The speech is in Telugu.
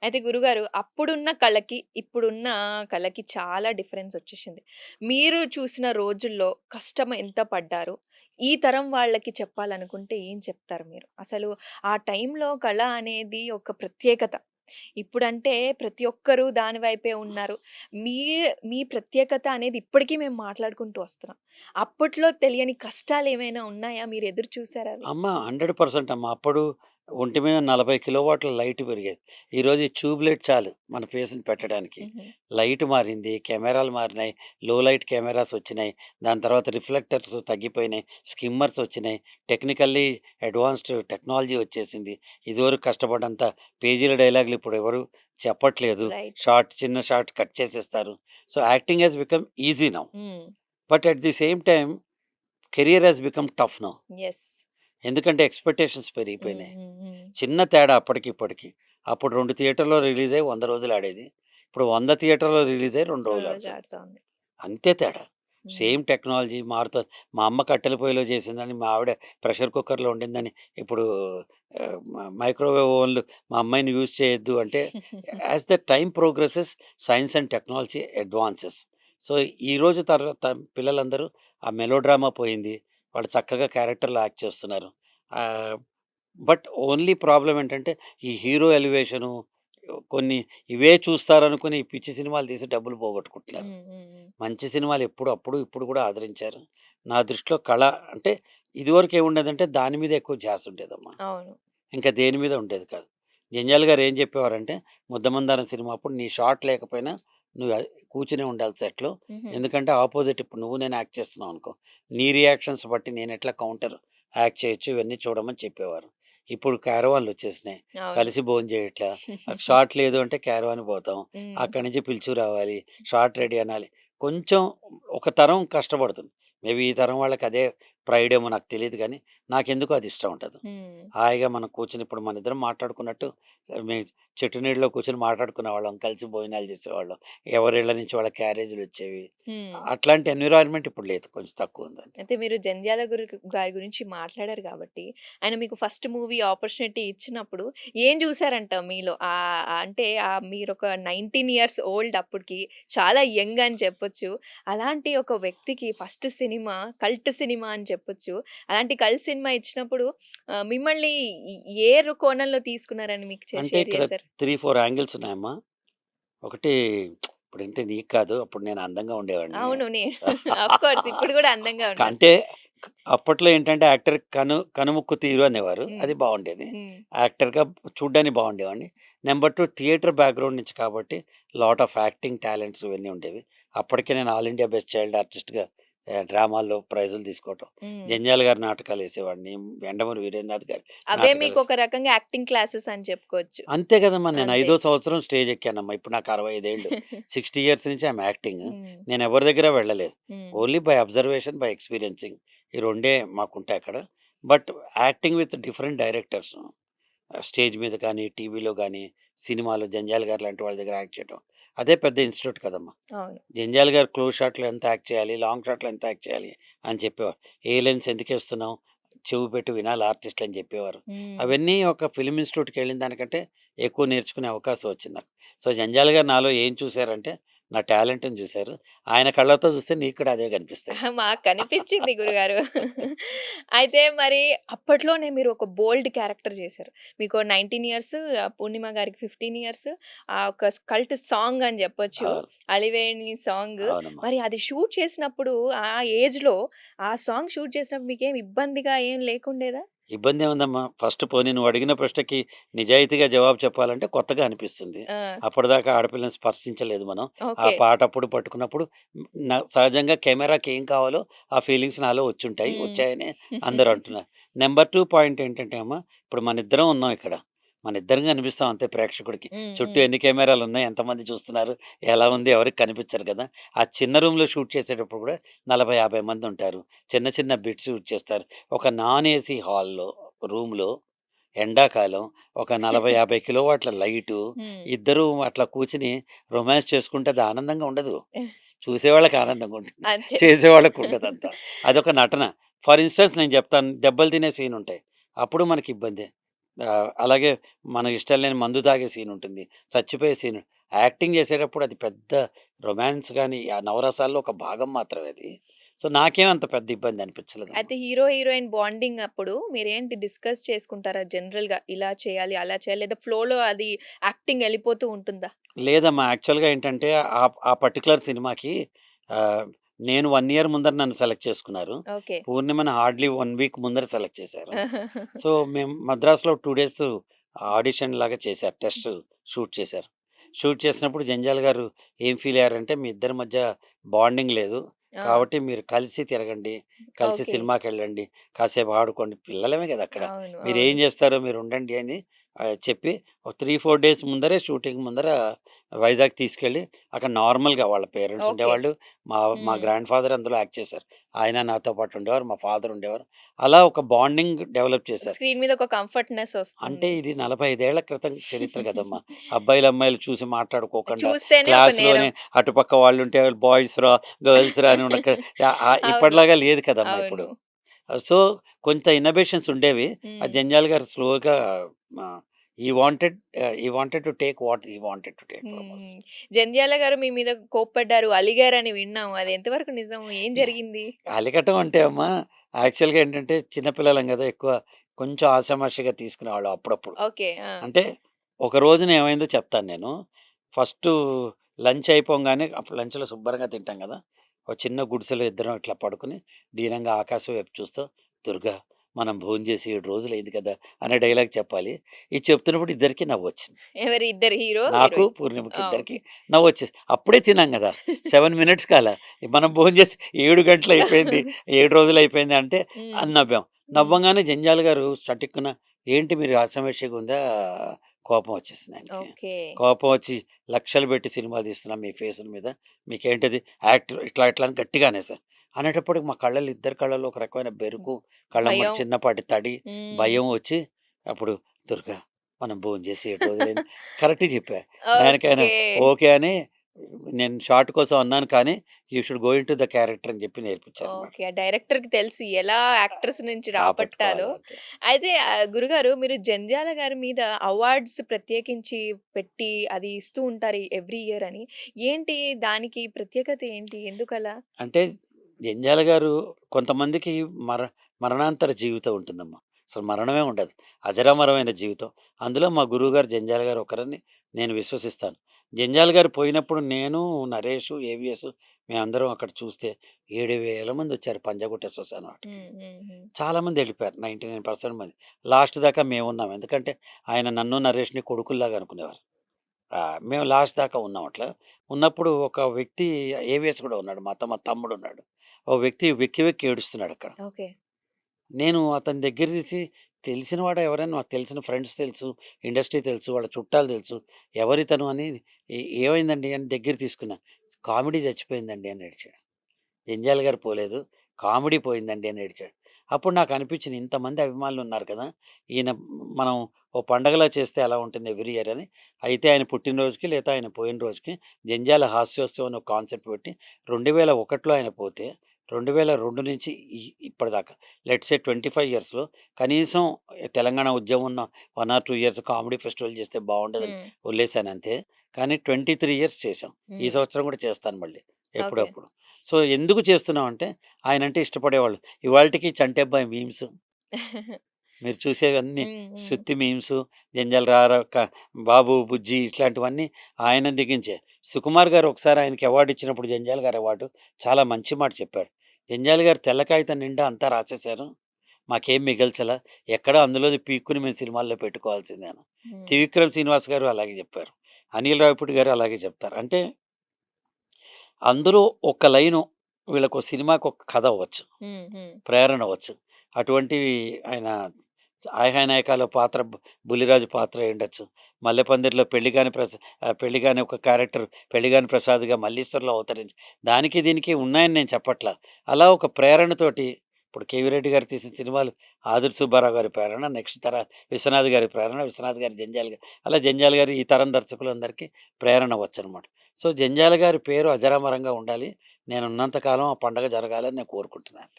అయితే గురుగారు అప్పుడున్న కళకి, ఇప్పుడున్న కళకి చాలా డిఫరెన్స్ వచ్చేసింది. మీరు చూసిన రోజుల్లో కష్టం ఎంత పడ్డారు? ఈ తరం వాళ్ళకి చెప్పాలనుకుంటే ఏం చెప్తారు మీరు? అసలు ఆ టైంలో కళ అనేది ఒక ప్రత్యేకత. ఇప్పుడంటే ప్రతి ఒక్కరు దాని వైపే ఉన్నారు. మీ మీ ప్రత్యేకత అనేది ఇప్పటికి మేము మాట్లాడుకుంటూ వస్తున్నాం. అప్పట్లో తెలియని కష్టాలేమైనా ఉన్నాయా? మీరు ఎదురు చూసారా అవి? అమ్మ 100% అమ్మ. అప్పుడు ఒంటి మీద 40 కిలోవాట్ల లైట్ పెరిగేది. ఈరోజు ఈ ట్యూబ్ లైట్ చాలు మన ఫేస్‌ని పెట్టడానికి. హుహు. లైట్ మారింది, కెమెరాలు మారినాయి, లో లైట్ కెమెరాస్ వచ్చినాయి. దాని తర్వాత రిఫ్లెక్టర్స్ తగ్గిపోయినాయి, స్కిమ్మర్స్ వచ్చినాయి. టెక్నికల్లీ అడ్వాన్స్డ్ టెక్నాలజీ వచ్చేసింది. ఇదివరకు కష్టపడ్డంత పేజీల డైలాగులు ఇప్పుడు ఎవరు చెప్పట్లేదు. రైట్. చిన్న షార్ట్ కట్ చేసేస్తారు. So, acting has become easy now. Hmm. But at the same time career has become tough now. Yes. ఎందుకంటే ఎక్స్‌పెక్టేషన్స్ హ్మ్. పెరిగిపోయినాయి. హ్మ్. హ్మ్. చిన్న తేడా అప్పటికి, ఇప్పటికి. అప్పుడు 2 థియేటర్‌లో రిలీజ్ అయ్యి 100 రోజులు ఆడేది. ఇప్పుడు 100 థియేటర్‌లో రిలీజ్ అయ్యి 2 రోజులు రోజు ఆడుతుంది. ఆడుతోంది. అంతే తేడా. హ్మ్. సేమ్ టెక్నాలజీ మారుతది. మా అమ్మ కట్టెల పొయ్యిలో చేసిందని, మా ఆవిడ ప్రెషర్ కుక్కర్‌లో వండిందని, ఇప్పుడు మైక్రోవేవ్ ఓవెన్‌లు మా అమ్మాయిని యూజ్ చేయొద్దు అంటే, as the time progresses science and technology advances. So, ఈరోజు పిల్లలందరూ ఆ మెలోడ్రామా పోయింది. వాళ్ళు చక్కగా క్యారెక్టర్‌లో యాక్ట్ చేస్తున్నారు. ఆహ్, బట్ ఓన్లీ ప్రాబ్లమ్ ఏంటంటే, ఈ హీరో ఎలివేషను కొన్ని ఇవే చూస్తారనుకుని ఈ పిచ్చి సినిమాలు తీసి డబ్బులు పోగొట్టుకుంటున్నారు. హ్మ్. హ్మ్. హ్మ్. మంచి సినిమాలు ఎప్పుడు అప్పుడు, ఇప్పుడు కూడా ఆదరించారు. నా దృష్టిలో కళ అంటే ఇదివరకు ఏముండేదంటే దాని మీద ఎక్కువ ధ్యాస ఉండేదమ్మా. అవును. ఇంకా దేని మీద ఉండేది కాదు. జంధ్యాల గారు ఏం చెప్పేవారంటే, 'ముద్దమందారం' సినిమా అప్పుడు నీ షాట్ లేకపోయినా నువ్వు కూర్చునే ఉండాలి సెట్‌లో. హుహు. ఎందుకంటే ఆపోజిట్ ఇప్పుడు నువ్వు నేను యాక్ట్ చేస్తున్నాం అనుకో, నీ రియాక్షన్స్ బట్టి నేను ఎట్లా కౌంటర్ యాక్ట్ చేయొచ్చు ఇవన్నీ చూడమని చెప్పేవారు. ఇప్పుడు క్యారవాన్‌లొచ్చేసినాయి. అవును. కలిసి భోంచేయట్లా. షాట్ లేదు అంటే క్యారవాన్‌కి పోతాం. హ్మ్. అక్కడి నుంచి పిలుచుకురావాలి. షాట్ రెడీ అనాలి. కొంచెం ఒక తరం కష్టపడుతుంది. మేబీ ఈ తరం వాళ్ళకి అదే ప్రైడ్ ఏమో నాకు తెలీదు గానీ, నాకెందుకో అది ఇష్టం ఉంటది. హ్మ్. హాయిగా మనం కూర్చొని ఇప్పుడు మనిద్దరం మాట్లాడుకున్నట్టు మీ చెట్టు నీడలో కూర్చొని మాట్లాడుకునేవాళ్ళం. కలిసి భోజనాలు చేసేవాళ్ళం. ఎవరిళ్ళ నుంచి వాళ్ళ క్యారేజీలొచ్చేవి. హ్మ్. అట్లాంటి ఎన్విరాన్మెంట్ ఇప్పుడు లేదు. కొంచెం తక్కువుందంతే. అయితే మీరు 'జంధ్యాల' గారి గురించి మాట్లాడారు గాబట్టి, ఆయన మీకు ఫస్ట్ మూవీ ఆపర్చునిటీ ఇచ్చినప్పుడు ఏం జూసారంట మీలో? అంటే మీరొక 19 ఇయర్స్ ఓల్డ్ అప్పటికి. చాలా యంగ్ అని చెప్పొచ్చు. అలాంటి ఒక వ్యక్తికి ఫస్ట్ సినిమా కల్ట్ సినిమా అని చెప్పొచ్చు. అలాంటి కల్ట్ సినిమా ఇచ్చినప్పుడు మిమ్మల్ని ఏ కోణంలో తీసుకున్నారని మీకు అంటే షేర్ ఇక్కడ చేశారు? 3, 4 యాంగిల్స్ ఉన్నాయమ్మా. ఒకటి ఇప్పుడంటే నీకు కాదు. అప్పుడు నేను అందంగా ఉండేవాడిని. అవును. ఆఫ్ కోర్స్ ఇప్పుడు గూడా అందంగా ఉన్నారు. అంటే అప్పట్లో ఏంటంటే యాక్టర్ కనుముక్కు తీరు అనేవారు. హ్మ్. అది బావుండేది. హ్మ్. యాక్టర్‌గా చూడ్డానికి బావుండేవాడిని. నంబర్ 2 థియేటర్ బ్యాక్‌గ్రౌండ్ నుంచి కాబట్టి లాట్ ఆఫ్ యాక్టింగ్ టాలెంట్స్ ఇవన్నీ ఉండేవి. అప్పటికే నేను ఆల్ ఇండియా బెస్ట్ చైల్డ్ ఆర్టిస్ట్‌గా డ్రామాల్లో ప్రైజులు తీసుకోవటం. హ్మ్. జంధ్యాల గారి నాటకాలేసేవాడిని. యండమూరి వీరేంద్రనాథ్ గారి అవే నాటకాలేసి మీకొక రకంగా యాక్టింగ్ క్లాసెస్ అని చెప్పుకోవచ్చు. అంతే కదమ్మా! నేను అంతే. ఐదో సంవత్సరం స్టేజ్ ఎక్కానమ్మా. ఇప్పుడు నాకు 65 ఏళ్ళు. 60 ఇయర్స్ నుంచి ఐయామ్ యాక్టింగ్. హ్మ్. నేను ఎవరి దగ్గర వెళ్ళలేదు. హ్మ్. Only by observation, by experiencing. ఈ రెండే మాకుంటాయి అక్కడ. But acting with different directors. Stage మీద కానీ, టీవీలో గానీ, సినిమాలో జంధ్యాల గారు లాంటి వాళ్ళ దగ్గర యాక్ట్ చేయటం. అదే పెద్ద ఇన్‌స్టిట్యూట్ కదమ్మా! అవును. జంధ్యాల గారు క్లోజ్ షాట్‌లో ఎంత యాక్ట్ చేయాలి, లాంగ్ షాట్‌లో ఎంత యాక్ట్ చేయాలి అని చెప్పేవారు. ఏ లెన్స్ ఎందుకేస్తున్నావు, చెవి పెట్టి వినాలి ఆర్టిస్ట్‌లు అని చెప్పేవారు. హ్మ్. అవన్నీ ఒక ఫిల్మ్ ఇన్‌స్టిట్యూట్‌కెళ్ళిన దానికంటే ఎక్కువ నేర్చుకునే అవకాశం వచ్చింది నాకు. సో, జంధ్యాల గారు నాలో ఏం చూసారంటే నా టాలెంట్‌ని చూసారు. ఆయన కళ్ళతో చూస్తే నీకు కూడా అదే కనిపిస్తాయి. మాకు కనిపించింది గురుగారు. అయితే మరి అప్పట్లోనే మీరు ఒక బోల్డ్ క్యారెక్టర్ చేశారు. మీకు 19 ఇయర్స్, పూర్ణిమ గారికి 15 ఇయర్స్. ఒక కల్ట్ సాంగ్ అని చెప్పొచ్చు. అవును. 'అలివేణి' సాంగ్. అవునమ్మా. మరి అది షూట్ చేసినప్పుడు ఆ ఏజ్‌లో ఆ సాంగ్ షూట్ చేసినప్పుడు మీకేం ఇబ్బందిగా ఏం లేకుండేదా? ఇబ్బందేముందమ్మా? ఫస్ట్ పోనీ నువ్వడిగిన ప్రశ్నకి నిజాయితీగా జవాబు చెప్పాలంటే కొత్తగా అనిపిస్తుంది. ఆ! అప్పటిదాకా ఆడపిల్లని స్పర్శించలేదు మనం. ఆ ఓకే. పాట అప్పుడు పట్టుకున్నప్పుడు సహజంగా కెమెరాకి ఏం కావాలో ఆ ఫీలింగ్స్ నాలో వచ్చుంటాయి. హ్మ్. వచ్చాయని అందరూ అంటున్నారు. నంబర్ 2 పాయింట్ ఏంటంటే అమ్మా, ఇప్పుడు మనిద్దరం ఉన్నాం ఇక్కడ. మనిద్దరం కనిపిస్తాం అంతే ప్రేక్షకుడికి. హ్మ్. చుట్టూ హ్మ్. ఎన్ని కెమెరాలున్నాయి, ఎంతమంది చూస్తున్నారు, ఎలా ఉంది ఎవరికీ కనిపించరు కదా! ఆ చిన్న రూమ్‌లో షూట్ చేసేటప్పుడు కూడా 40, 50 మందుంటారు. చిన్న చిన్న బిట్స్ షూట్ చేస్తారు. ఒక నాన్ ఏసీ హాల్‌లో రూమ్‌లో ఎండాకాలం ఒక 40, 50 కిలోవాట్ల లైటు, హ్మ్. ఇద్దరు అట్లా కూర్చొని రొమాన్స్ చేసుకుంటే అది ఆనందంగా ఉండదు. చూసేవాళ్ళకి ఆనందంగా ఉంటుంది. అంతే. చేసేవాళ్ళకి ఉండదంత. అదొక నటన. ఫర్ ఇన్‌స్టెన్స్ నేను చెప్తాను దెబ్బలు తినే సీన్ ఉంటాయి. అప్పుడు మనకి ఇబ్బందే. అలాగే మనకి ఇష్టం లేని మందు తాగే సీన్ ఉంటుంది. చచ్చిపోయే సీన్. యాక్టింగ్ చేసేటప్పుడు అది పెద్ద రొమాన్స్ గాని, ఆ నవరసాల్లో ఒక భాగం మాత్రమే అది. సో, నాకేం అంత పెద్ద ఇబ్బంది అనిపించలేదమ్మా. అయితే హీరో, హీరోయిన్ బాండింగ్ అప్పుడు మీరేంటి డిస్కస్ చేసుకుంటారా జనరల్‌గా? ఇలా చేయాలి, అలా చేయాలి లేదా ఫ్లోలో అది యాక్టింగ్ ఎళ్ళిపోతూ ఉంటుందా? లేదమ్మా. యాక్చువల్‌గా ఏంటంటే ఆ పర్టిక్యులర్ సినిమాకి ఆహ్, నేను 1 ఇయర్ ముందర నన్ను సెలెక్ట్ చేసుకున్నారు. ఓకే. పూర్ణిమని హార్డ్‌లీ 1 వీక్ ముందర సెలెక్ట్ చేశారు. సో, మేము మద్రాస్‌లో 2 డేస్ ఆడిషన్ లాగా చేశారు. టెస్ట్ షూట్ చేశారు. షూట్ చేసినప్పుడు జంజాల గారు ఏం ఫీల్ అయ్యారంటే, "మీ ఇద్దరి మధ్య బాండింగ్ లేదు. ఆ! కాబట్టి మీరు కలిసి తిరగండి. కలిసి ఓకే. సినిమాకెళ్ళండి. కాసేపు ఆడుకోండి. పిల్లలమే కదా అక్కడ. అవును. మీరేం అవును. చేస్తారో మీరు ఉండండి" అని చెప్పి ఒక 3, 4 డేస్ ముందరే షూటింగ్ ముందర వైజాగ్ తీసుకెళ్ళి అక్కడ నార్మల్‌గా వాళ్ళ పేరెంట్స్ ఓకే. ఉండేవాళ్ళు. మా మా హ్మ్. గ్రాండ్ ఫాదర్ అందులో యాక్ట్ చేశారు. ఆయన నాతో పాటు ఉండేవారు. మా ఫాదర్ ఉండేవారు. అలా ఒక బాండింగ్ డెవలప్ చేశారు. స్క్రీన్ మీద ఒక కంఫర్ట్‌నెస్ అంటే ఒస్తుంది. ఇది 45 ఏళ్ల క్రితం చరిత్ర కదమ్మా! అబ్బాయిలు, అమ్మాయిలు చూసి మాట్లాడుకోకుండా చూస్తేనే ఒక క్లాస్‌లోనే నేరం. అటుపక్క వాళ్ళుంటే బాయ్స్‌రా, గర్ల్స్‌రా అని అవును. ఇప్పటిలాగా లేదు కదమ్మా ఇప్పుడు. అవును. సో, కొంత ఇన్నోవేషన్స్ ఉండేవి. ఆ హ్మ్. జంజాల్ గారు స్లోగా ah, he wanted to take what he wanted to take from us. Hmm. Jandhyala గారు మీ మీద కోప్పడ్డారు, అలిగారని విన్నాము. అది ఎంతవరకు నిజం? ఏం జరిగింది? అలికటం అంటే అమ్మా, యాక్చువల్‌గా ఏంటంటే చిన్న పిల్లలం గదా! ఎక్కువ కొంచెం ఆషామాషీగా తీసుకునేవాళ్ళం అప్పుడప్పుడు. ఓకే. ఆ! అంటే ఒక రోజున ఏమైందో చెప్తాను నేను. ఫస్టు లంచ్ అయిపోంగానే అప్పుడు లంచ్‌లో శుభ్రంగా తింటాం గదా! ఒక చిన్న గుడిసెలో ఇద్దరం ఇట్లా పడుకొని దీనంగా ఆకాశం వైపు చూస్తూ, "దుర్గా మనం భోంచేసి 7 రోజులయింది కదా!" అనే డైలాగ్ చెప్పాలి. ఇది చెప్తున్నప్పుడు ఇద్దరికీ నవ్వొచ్చింది. ఎవరు ఇద్దరు హీరో, నాకు, హీరోయిన్. పూర్ణిమకి ఆ! ఇద్దరికీ ఓకే. నవ్వొచ్చేసి అప్పుడే తిన్నాం గదా! 7 మినిట్స్ కాలా. మనం భోంచేసి 7 గంటలయిపోయింది, 7 రోజులయిపోయింది అంటే హ్మ్. అని నవ్వాం. హ్మ్. నవ్వంగానే జంజాల గారు చటుక్కున "ఏంటి మీరు ఆషామాషీగా ఉందా?" కోపం వచ్చేసింది ఆయనకి. ఓకే. కోపం వచ్చి "లక్షలు పెట్టి సినిమా తీస్తున్నాం మీ ఫేసుల మీద. మీకేంటిది యాక్టర్" ఇట్లా ఇట్లా అని గట్టిగా అనేసారు. అనేటప్పటికి మా కళ్ళలో ఇద్దరి కళ్ళలో ఒక రకమైన బెరుకు, కళ్ళమ్మట భయం. చిన్నపాటి తడి, హ్మ్. భయం వచ్చి అప్పుడు "దుర్గా మనం భోంచేసి 7 రోజులైంది" కరెక్ట్‌గా చెప్పా. దానికాయన ఓకే. ఓకే అని నేను షార్ట్ కోసం అన్నాను కానీ, "you should go into the character" అని చెప్పి నేర్పించారన్నమాట. ఓకే. ఆ డైరెక్టర్‌కి తెలుసు ఎలా యాక్టర్స్ నుంచి రాబట్టాలో. రాబట్టుకోవాలి అంతే. అయితే గురుగారు మీరు జంధ్యాల గారి మీద అవార్డ్స్ ప్రత్యేకించి పెట్టి అది ఇస్తూ ఉంటారు ఎవ్రీ ఇయర్ అని. ఏంటి దానికి ప్రత్యేకత ఏంటి? ఎందుకలా? అంటే జంధ్యాల గారు కొంతమందికి మర మరణాంతర జీవితం ఉంటుందమ్మా. అసలు మరణమే ఉండదు. అజరామరమైన జీవితం. అందులో మా గురువుగారు జంధ్యాల గారు ఒకరని నేను విశ్వసిస్తాను. జంధ్యాల గారు పోయినప్పుడు నేను, నరేషు, ఏవిఎస్ మేమందరం అక్కడ చూస్తే 7,000 మందొచ్చారు పంజాగుట్ట శ్మశానం వాటికి. హ్మ్. హ్మ్. హ్మ్. చాలామంది ఎళ్ళిపోయారు. 99% మంది. లాస్ట్ దాకా మేమున్నాం. ఎందుకంటే ఆయన నన్ను, నరేష్‌ని కొడుకుల్లాగా అనుకునేవారు. మేము లాస్ట్ దాకా ఉన్నాం అట్లా. ఉన్నప్పుడు ఒక వ్యక్తి ఏవిఎస్ కూడా ఉన్నాడు. మా తమ్ముడున్నాడు. ఓ వ్యక్తి వెక్కి వెక్కి ఏడుస్తున్నాడక్కడ. ఓకే. నేను అతని దగ్గర తీసి తెలిసిన వాడా ఎవరైనా నాకు తెలిసిన ఫ్రెండ్స్ తెలుసు, ఇండస్ట్రీ తెలుసు, వాళ్ళ చుట్టాలు తెలుసు. ఎవరితను అని ఏమైందండి అని దగ్గర తీసుకున్నా. కామెడీ చచ్చిపోయిందండి అని ఏడిచాడు. జంధ్యాల గారు పోలేదు. కామెడీ పోయిందండి అని ఏడిచాడు. అప్పుడు నాకనిపించింది ఇంతమంది అభిమానులున్నారు కదా! ఈయన మనం ఓ పండగలా చేస్తే ఎలా ఉంటుంది ఎవ్రీ ఇయర్ అని. అయితే ఆయన పుట్టినరోజుకి లేదా ఆయన పోయిన రోజుకి జంధ్యాల హాస్యోత్సవం అని ఒక కాన్సెప్ట్ పెట్టి 2001లో ఆయన పోతే 2002 నుంచి ఇప్పటిదాకా లెట్స్ సే 25 ఇయర్స్‌లో కనీసం తెలంగాణ ఉద్యమం ఉన్న 1 ఆర్ 2 ఇయర్స్ కామెడీ ఫెస్టివల్ చేస్తే బావుండదని హ్మ్. వదిలేసానంతే. కానీ 23 ఇయర్స్ చేశాం. ఈ హ్మ్. సంవత్సరం కూడా చేస్తాను మళ్ళీ ఓకే. ఎప్పుడప్పుడు. సో, ఎందుకు చేస్తున్నామంటే ఆయనంటే ఇష్టపడేవాళ్ళు. ఇవాల్టికి చంటబ్బాయి మీమ్స్ మీరు చూసేవన్నీ హ్మ్. హ్మ్. సుత్తి మీమ్సు, జంజాల రారక్క, బాబు, బుజ్జి ఇట్లాంటివన్నీ ఆయన దిగించే. సుకుమార్ గారు ఒకసారి ఆయనకి అవార్డ్ ఇచ్చినప్పుడు జంజాల గారి అవార్డు చాలా మంచి మాట చెప్పాడు. జంజాల గారు తెల్ల కాగితం నిండా అంతా రాసేశారు. మాకేం మిగల్చలా. ఎక్కడో అందులోది పీక్కుని మేము సినిమాల్లో పెట్టుకోవాల్సిందే అని. హ్మ్. త్రివిక్రమ్ శ్రీనివాస్ గారు అలాగే చెప్పారు. అనిల్ రావిపూడి గారు అలాగే చెప్తారు. అంటే అందులో ఒక లైను వీళ్ళకో సినిమాకొక కథ అవ్వచ్చు. హ్మ్. హ్మ్. ప్రేరణ అవ్వచ్చు. అటువంటివి ఆయన 'ఆహా నాయకలో' పాత్ర 'బుల్లిరాజు' పాత్ర అయ్యుండొచ్చు. 'మల్లెపందిరిలో' పెళ్లిగాని ఒక క్యారెక్టర్ 'పెళ్లిగాని ప్రసాద్‌గా' మల్లీశ్వర్‌లో అవతరించి దానికి దీనికి ఉన్నాయని నేను చెప్పట్లా. అలా ఒక ప్రేరణతోటి ఇప్పుడు 'కేవీ రెడ్డి' గారు తీసిన సినిమాలు 'ఆదుర్తి సుబ్బారావు' గారి ప్రేరణ, నెక్స్ట్ 'విశ్వనాథ్' గారి ప్రేరణ, 'విశ్వనాథ్' గారి 'జంజాల' గారు అలా 'జంజాల' గారు ఈ తరం దర్శకులందరికీ ప్రేరణ అవ్వచ్చనమాట. సో, 'జంజాల' గారి పేరు అజరామరంగా ఉండాలి. నేనున్నంత కాలం ఆ పండగ జరగాలని నేను కోరుకుంటున్నాను.